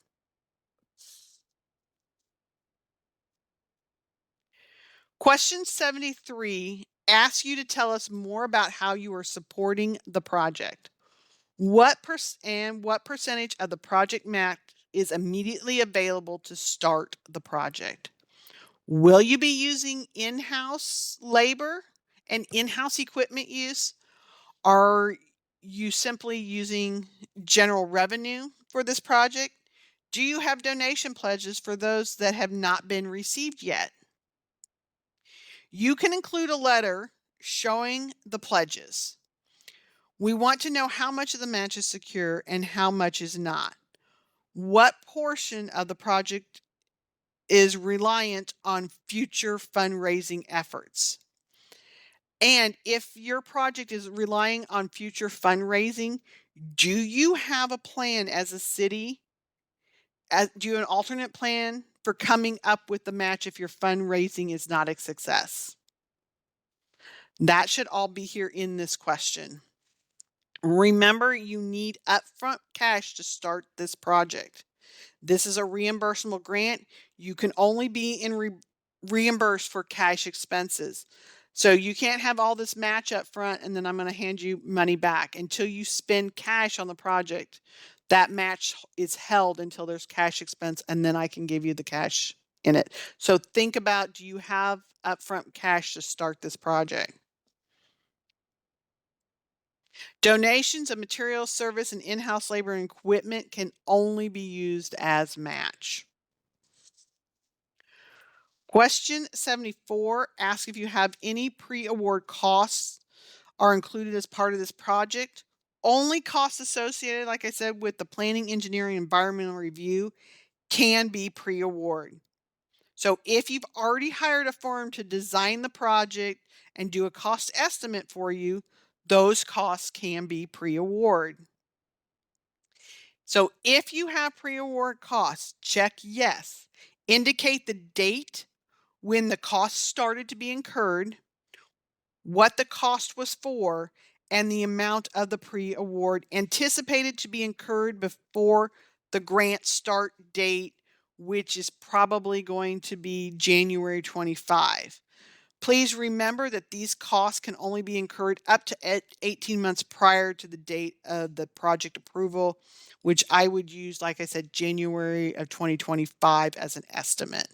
Speaker 1: Question 73 asks you to tell us more about how you are supporting the project. What percentage of the project match is immediately available to start the project? Will you be using in-house labor and in-house equipment use? Are you simply using general revenue for this project? Do you have donation pledges for those that have not been received yet? You can include a letter showing the pledges. We want to know how much of the match is secure and how much is not. What portion of the project is reliant on future fundraising efforts? And if your project is relying on future fundraising, do you have a plan as a city? Do you have an alternate plan for coming up with the match if your fundraising is not a success? That should all be here in this question. Remember, you need upfront cash to start this project. This is a reimbursable grant. You can only be reimbursed for cash expenses. So you can't have all this match up front and then I'm going to hand you money back until you spend cash on the project. That match is held until there's cash expense and then I can give you the cash in it. So think about, do you have upfront cash to start this project? Donations of materials, service, and in-house labor and equipment can only be used as match. Question 74 asks if you have any pre-award costs are included as part of this project. Only costs associated, like I said, with the planning, engineering, environmental review can be pre-award. So if you've already hired a firm to design the project and do a cost estimate for you, those costs can be pre-award. So if you have pre-award costs, check yes. Indicate the date when the cost started to be incurred, what the cost was for, and the amount of the pre-award anticipated to be incurred before the grant start date, which is probably going to be January 25. Please remember that these costs can only be incurred up to 18 months prior to the date of the project approval, which I would use, like I said, January of 2025 as an estimate.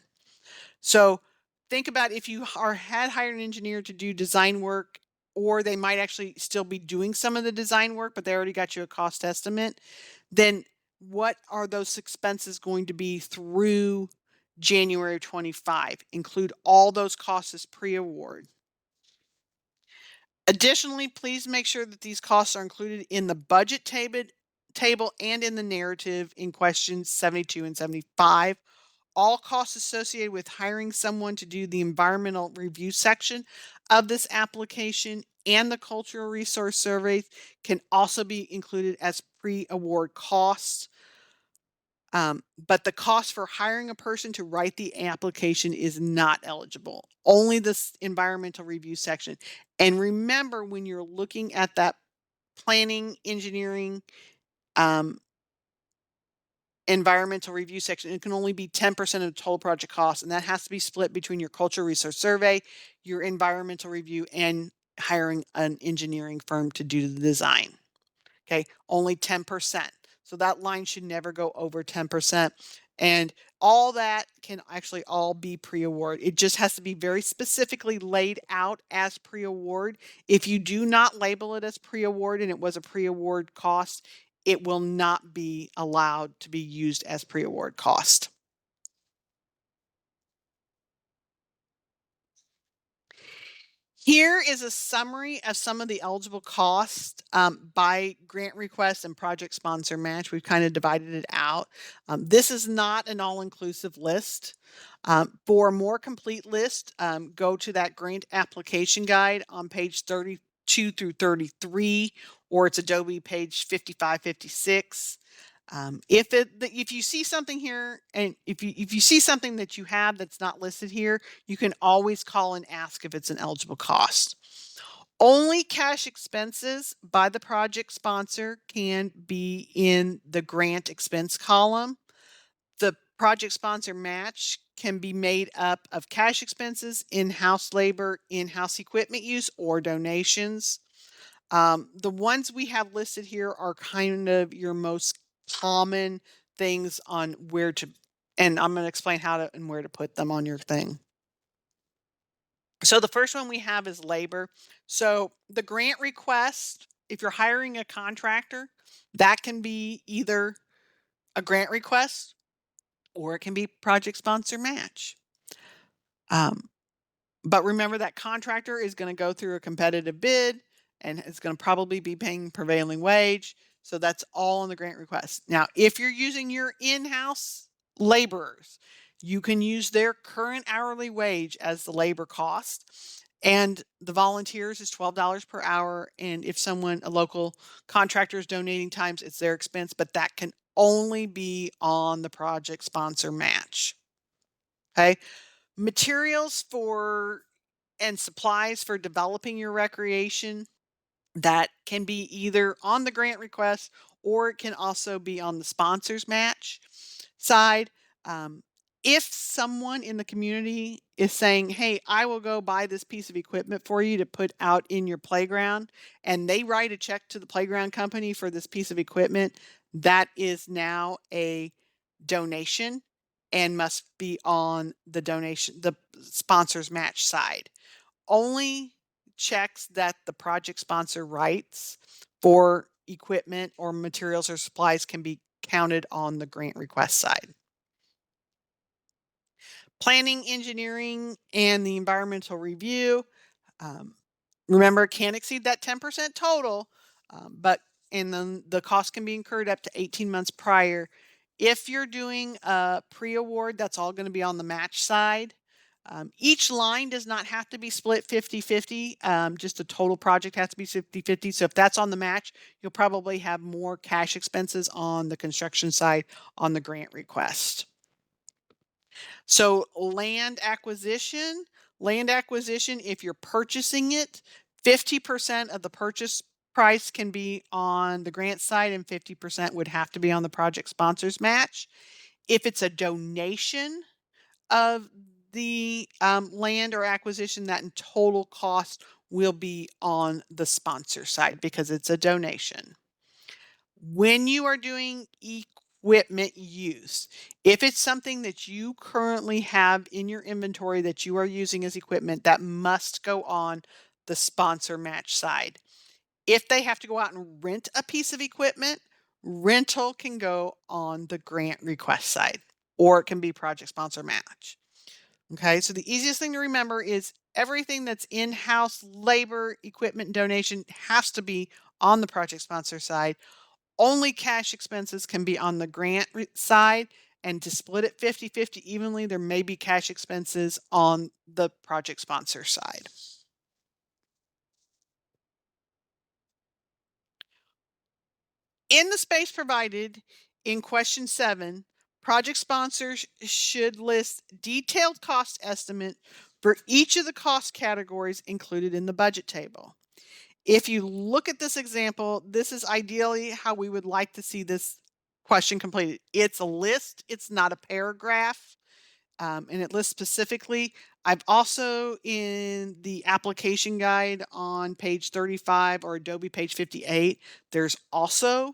Speaker 1: So think about if you had hired an engineer to do design work, or they might actually still be doing some of the design work, but they already got you a cost estimate, then what are those expenses going to be through January 25? Include all those costs as pre-award. Additionally, please make sure that these costs are included in the budget table and in the narrative in questions 72 and 75. All costs associated with hiring someone to do the environmental review section of this application and the cultural resource surveys can also be included as pre-award costs. But the cost for hiring a person to write the application is not eligible. Only this environmental review section. And remember, when you're looking at that planning, engineering, um, environmental review section, it can only be 10% of the total project cost, and that has to be split between your cultural resource survey, your environmental review, and hiring an engineering firm to do the design. Okay, only 10%. So that line should never go over 10%. And all that can actually all be pre-award. It just has to be very specifically laid out as pre-award. If you do not label it as pre-award and it was a pre-award cost, it will not be allowed to be used as pre-award cost. Here is a summary of some of the eligible costs by grant request and project sponsor match. We've kind of divided it out. This is not an all-inclusive list. For a more complete list, go to that grant application guide on page 32 through 33, or it's Adobe page 55, 56. If you see something here, and if you see something that you have that's not listed here, you can always call and ask if it's an eligible cost. Only cash expenses by the project sponsor can be in the grant expense column. The project sponsor match can be made up of cash expenses, in-house labor, in-house equipment use, or donations. The ones we have listed here are kind of your most common things on where to, and I'm going to explain how to and where to put them on your thing. So the first one we have is labor. So the grant request, if you're hiring a contractor, that can be either a grant request or it can be project sponsor match. But remember that contractor is going to go through a competitive bid and it's going to probably be paying prevailing wage. So that's all on the grant request. Now, if you're using your in-house laborers, you can use their current hourly wage as the labor cost. And the volunteers is $12 per hour. And if a local contractor is donating times, it's their expense, but that can only be on the project sponsor match. Okay. Materials for and supplies for developing your recreation, that can be either on the grant request or it can also be on the sponsors match side. Um, if someone in the community is saying, hey, I will go buy this piece of equipment for you to put out in your playground, and they write a check to the playground company for this piece of equipment, that is now a donation and must be on the sponsors match side. Only checks that the project sponsor writes for equipment or materials or supplies can be counted on the grant request side. Planning, engineering, and the environmental review. Um, Remember, can't exceed that 10% total, and then the cost can be incurred up to 18 months prior. If you're doing a pre-award, that's all going to be on the match side. Each line does not have to be split 50-50. Just the total project has to be 50-50. So if that's on the match, you'll probably have more cash expenses on the construction side on the grant request. So land acquisition, if you're purchasing it, 50% of the purchase price can be on the grant side and 50% would have to be on the project sponsors match. If it's a donation of the land or acquisition, that in total cost will be on the sponsor side because it's a donation. When you are doing equipment use, if it's something that you currently have in your inventory that you are using as equipment, that must go on the sponsor match side. If they have to go out and rent a piece of equipment, rental can go on the grant request side, or it can be project sponsor match. Okay, so the easiest thing to remember is everything that's in-house labor, equipment, and donation has to be on the project sponsor side. Only cash expenses can be on the grant side, and to split it 50-50 evenly, there may be cash expenses on the project sponsor side. In the space provided in question 7, project sponsors should list detailed cost estimate for each of the cost categories included in the budget table. If you look at this example, this is ideally how we would like to see this question completed. It's a list, it's not a paragraph. And it lists specifically. I've also in the application guide on page 35 or Adobe page 58, there's also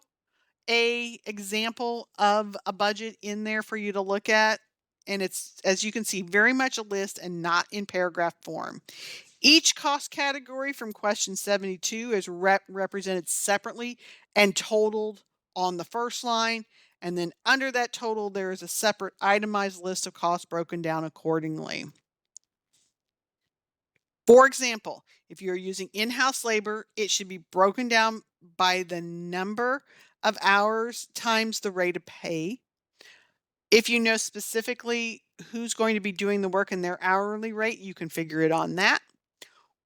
Speaker 1: a example of a budget in there for you to look at. And it's, as you can see, very much a list and not in paragraph form. Each cost category from question 72 is represented separately and totaled on the first line. And then under that total, there is a separate itemized list of costs broken down accordingly. For example, if you're using in-house labor, it should be broken down by the number of hours times the rate of pay. If you know specifically who's going to be doing the work and their hourly rate, you can figure it on that.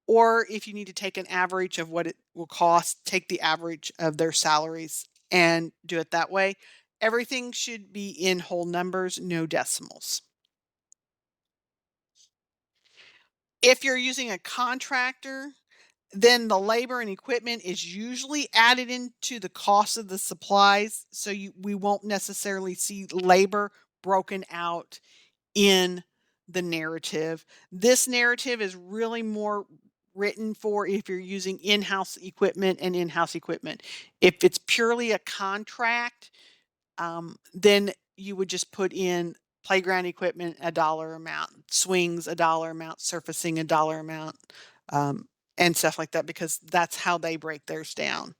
Speaker 1: Or if you need to take an average of what it will cost, take the average of their salaries and do it that way. Everything should be in whole numbers, no decimals. If you're using a contractor, then the labor and equipment is usually added into the cost of the supplies. So we won't necessarily see labor broken out in the narrative. This narrative is really more written for if you're using in-house equipment and in-house equipment. If it's purely a contract, then you would just put in playground equipment a dollar amount, swings a dollar amount, surfacing a dollar amount, um, and stuff like that, because that's how they break theirs down.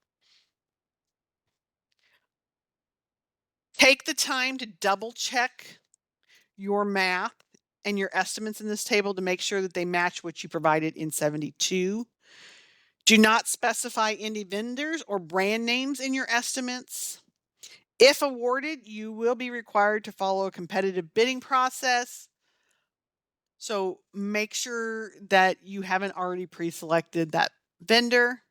Speaker 1: Take the time to double check your math and your estimates in this table to make sure that they match what you provided in 72. Do not specify any vendors or brand names in your estimates. If awarded, you will be required to follow a competitive bidding process. So make sure that you haven't already pre-selected that vendor.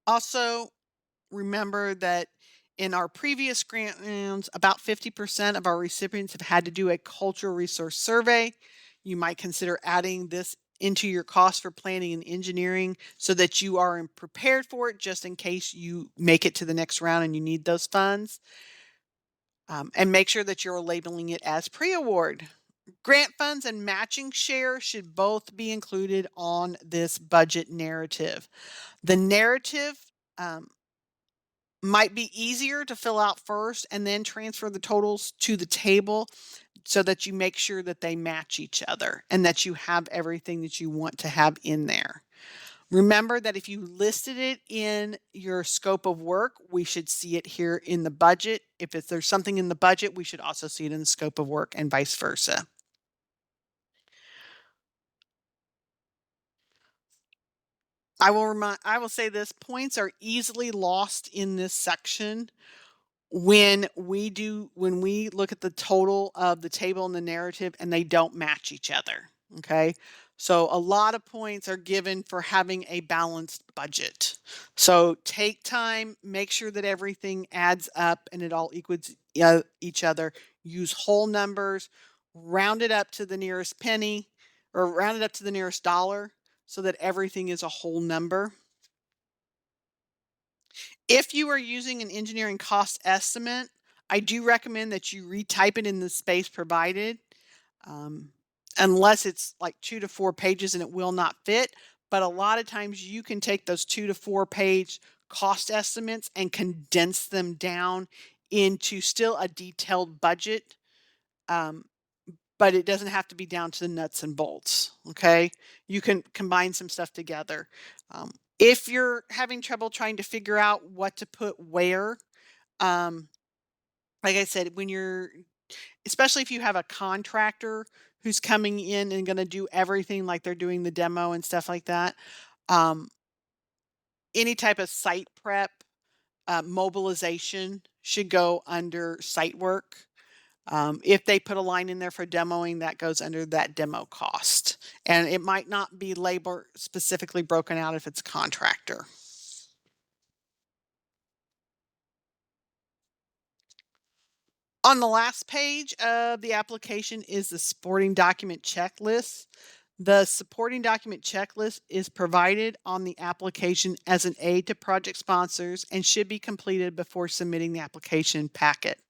Speaker 1: Also, remember that in our previous grant rounds, about 50% of our recipients have had to do a cultural resource survey. You might consider adding this into your cost for planning and engineering so that you are prepared for it just in case you make it to the next round and you need those funds. And make sure that you're labeling it as pre-award. Grant funds and matching share should both be included on this budget narrative. The narrative um, might be easier to fill out first and then transfer the totals to the table so that you make sure that they match each other and that you have everything that you want to have in there. Remember that if you listed it in your scope of work, we should see it here in the budget. If there's something in the budget, we should also see it in the scope of work and vice versa. I will say this, points are easily lost in this section when we look at the total of the table and the narrative and they don't match each other. Okay. So a lot of points are given for having a balanced budget. So take time, make sure that everything adds up and it all equals each other. Use whole numbers, round it up to the nearest penny or round it up to the nearest dollar so that everything is a whole number. If you are using an engineering cost estimate, I do recommend that you retype it in the space provided, um, unless it's like 2 to 4 pages and it will not fit. But a lot of times you can take those 2 to 4 page cost estimates and condense them down into still a detailed budget. Um, but it doesn't have to be down to the nuts and bolts. Okay. You can combine some stuff together. Um, if you're having trouble trying to figure out what to put where, um, like I said, especially if you have a contractor who's coming in and going to do everything like they're doing the demo and stuff like that, um, any type of site prep, mobilization should go under site work. If they put a line in there for demoing, that goes under that demo cost. And it might not be labor specifically broken out if it's a contractor. On the last page of the application is the supporting document checklist. The supporting document checklist is provided on the application as an aid to project sponsors and should be completed before submitting the application packet.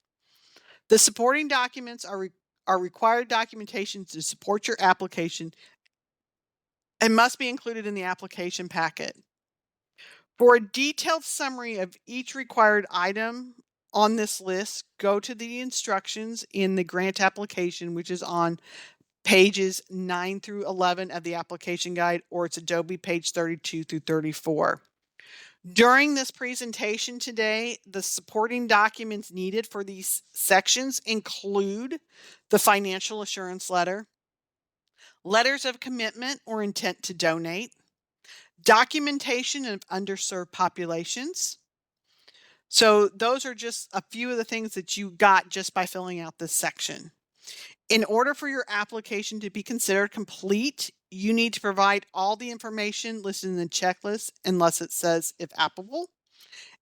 Speaker 1: The supporting documents are required documentation to support your application and must be included in the application packet. For a detailed summary of each required item on this list, go to the instructions in the grant application, which is on pages 9 through 11 of the application guide, or it's Adobe page 32 through 34. During this presentation today, the supporting documents needed for these sections include the financial assurance letter, letters of commitment or intent to donate, documentation of underserved populations. So those are just a few of the things that you got just by filling out this section. In order for your application to be considered complete, you need to provide all the information listed in the checklist unless it says if applicable,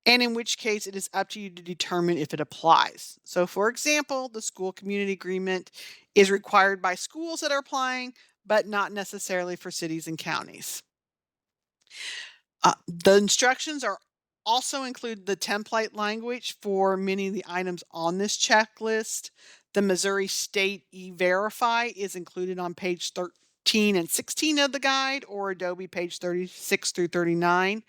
Speaker 1: and in which case it is up to you to determine if it applies. So for example, the school community agreement is required by schools that are applying, but not necessarily for cities and counties. The instructions are also include the template language for many of the items on this checklist. The Missouri State E-Verify is included on page 13 and 16 of the guide, or Adobe page 36 through 39.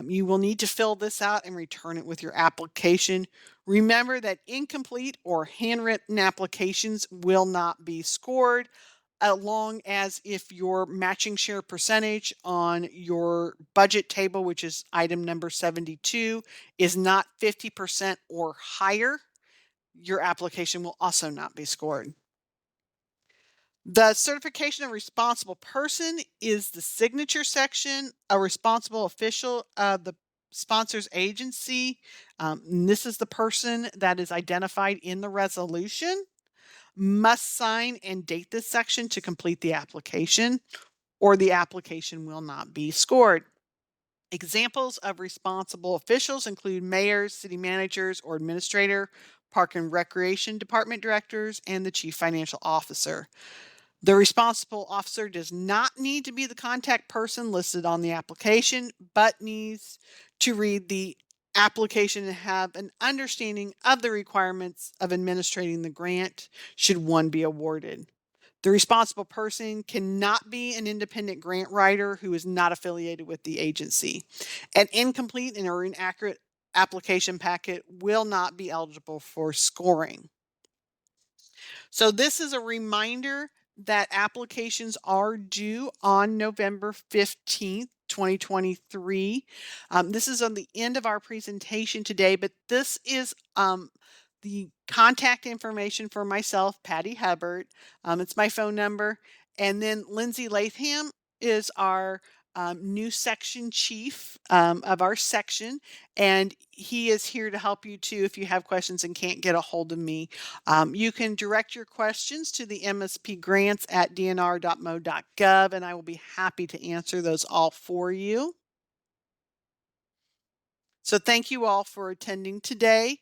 Speaker 1: You will need to fill this out and return it with your application. Remember that incomplete or handwritten applications will not be scored, as long as if your matching share percentage on your budget table, which is item number 72, is not 50% or higher, your application will also not be scored. The certification of responsible person is the signature section. A responsible official of the sponsor's agency, this is the person that is identified in the resolution, must sign and date this section to complete the application, or the application will not be scored. Examples of responsible officials include mayors, city managers or administrator, park and recreation department directors, and the chief financial officer. The responsible officer does not need to be the contact person listed on the application, but needs to read the application and have an understanding of the requirements of administrating the grant should one be awarded. The responsible person cannot be an independent grant writer who is not affiliated with the agency. An incomplete or inaccurate application packet will not be eligible for scoring. So this is a reminder that applications are due on November 15th, 2023. This is on the end of our presentation today, but this is the contact information for myself, Patty Hubbard. It's my phone number. And then Lindsay Latham is our new section chief of our section, and he is here to help you too if you have questions and can't get a hold of me. You can direct your questions to the MSP grants at dnr.mo.gov, and I will be happy to answer those all for you. So thank you all for attending today.